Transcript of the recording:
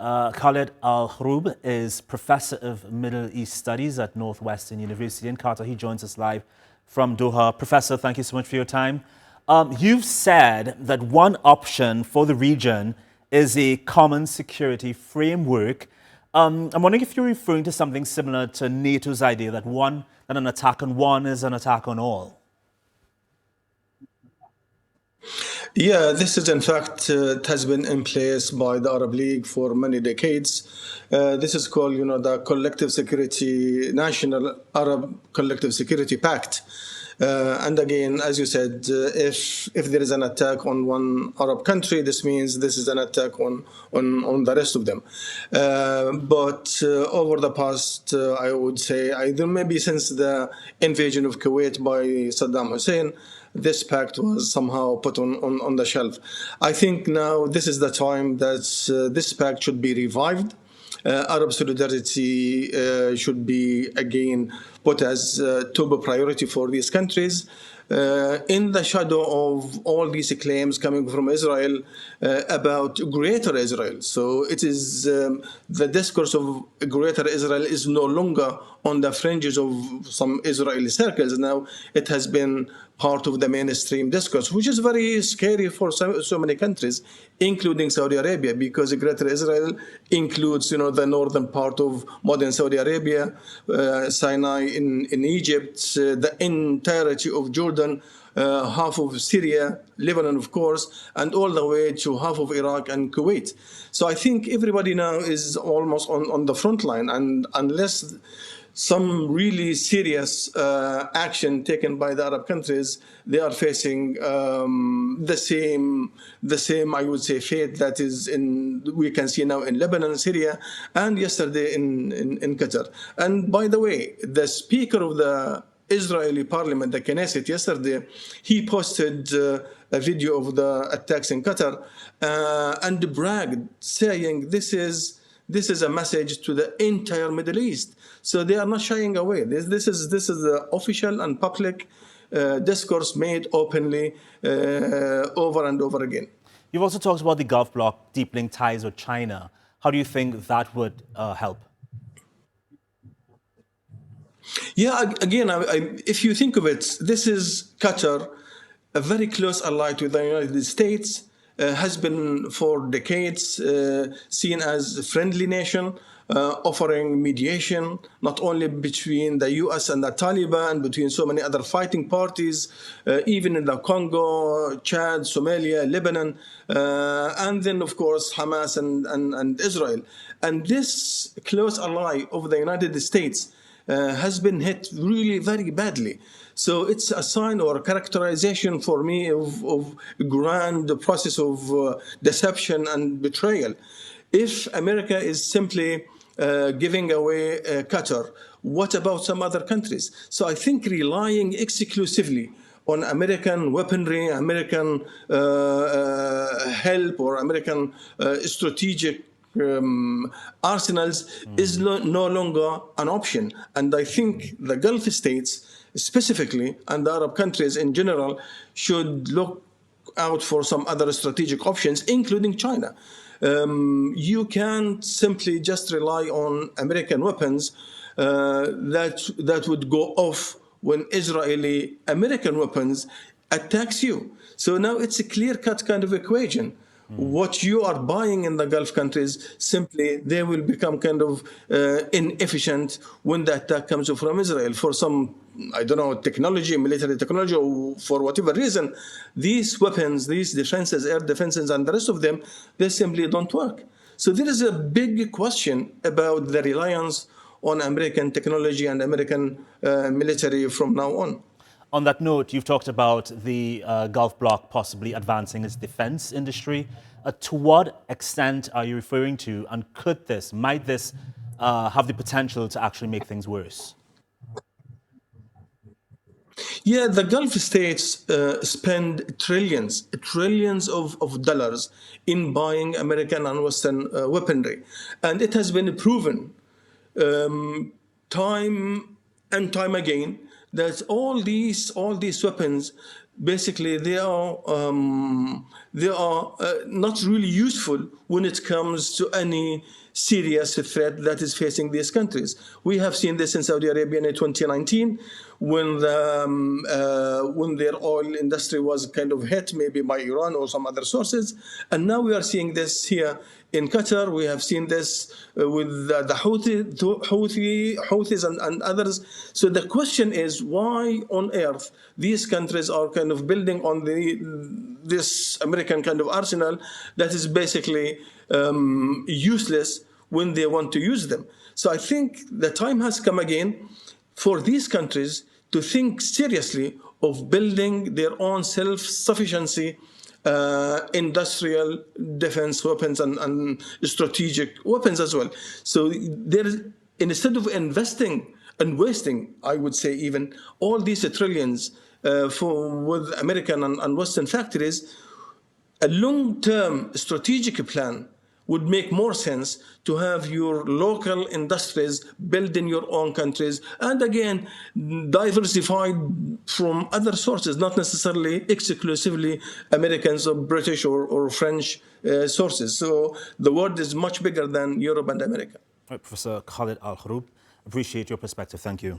Khaled al-Hroub is Professor of Middle East Studies at Northwestern University in Qatar. He joins us live from Doha. Professor, thank you so much for your time. You've said that one option for the region is a common security framework. I'm wondering if you're referring to something similar to NATO's idea that an attack on one is an attack on all. Yeah, this is in fact, it has been in place by the Arab League for many decades. This is called, the Collective Security, National Arab Collective Security Pact. And again, as you said, if there is an attack on one Arab country, this means this is an attack on the rest of them. But over the past, I would say, either maybe since the invasion of Kuwait by Saddam Hussein, this pact was somehow put on the shelf. I think now this is the time that this pact should be revived. Arab solidarity should be again put as top priority for these countries. In the shadow of all these claims coming from Israel about greater Israel. So it is the discourse of greater Israel is no longer on the fringes of some Israeli circles. Now it has been part of the mainstream discourse, which is very scary for so many countries, including Saudi Arabia, because greater Israel includes, the northern part of modern Saudi Arabia, Sinai in Egypt, the entirety of Jordan, half of Syria, Lebanon, of course, and all the way to half of Iraq and Kuwait. So I think everybody now is almost on the front line, and unless some really serious action taken by the Arab countries, they are facing the same, I would say, fate that we can see now in Lebanon, Syria, and yesterday in Qatar. And by the way, the Speaker of the Israeli Parliament, the Knesset, yesterday, he posted a video of the attacks in Qatar and bragged, saying this is a message to the entire Middle East. So they are not shying away. This is the official and public discourse made openly over and over again. You've also talked about the Gulf bloc deepening ties with China. How do you think that would help? Yeah, again, if you think of it, this is Qatar, a very close ally to the United States, has been for decades seen as a friendly nation, offering mediation not only between the US and the Taliban, between so many other fighting parties, even in the Congo, Chad, Somalia, Lebanon, and then, of course, Hamas and Israel. And this close ally of the United States has been hit really very badly. So it's a sign or a characterization for me of a grand process of deception and betrayal. If America is simply giving away Qatar, what about some other countries? So I think relying exclusively on American weaponry, American help, or American strategic arsenals is no longer an option. And I think the Gulf states specifically, and the Arab countries in general, should look out for some other strategic options, including China. You can't simply just rely on American weapons that would go off when Israeli American weapons attacks you. So now it's a clear-cut kind of equation. What you are buying in the Gulf countries, simply they will become kind of inefficient when the attack comes from Israel. For some, I don't know, technology, military technology, or for whatever reason, these weapons, these defenses, air defenses, and the rest of them, they simply don't work. So there is a big question about the reliance on American technology and American military from now on. On that note, you've talked about the Gulf bloc possibly advancing its defense industry. To what extent are you referring to, and might this have the potential to actually make things worse? Yeah, the Gulf states spend trillions of dollars in buying American and Western weaponry. And it has been proven time and time again that all these weapons, basically they are not really useful when it comes to any serious threat that is facing these countries. We have seen this in Saudi Arabia in 2019 when their oil industry was kind of hit maybe by Iran or some other sources. And now we are seeing this here in Qatar. We have seen this with the Houthis and others. So the question is, why on earth these countries are kind of building on this American kind of arsenal that is basically useless when they want to use them. So I think the time has come again for these countries to think seriously of building their own self-sufficiency, industrial defense weapons and strategic weapons as well. So instead of investing and wasting, I would say even, all these trillions with American and Western factories, a long-term strategic plan would make more sense to have your local industries built in your own countries, and again, diversified from other sources, not necessarily exclusively Americans or British or French sources. So the world is much bigger than Europe and America. Right, Professor Khaled al-Hroub, appreciate your perspective. Thank you.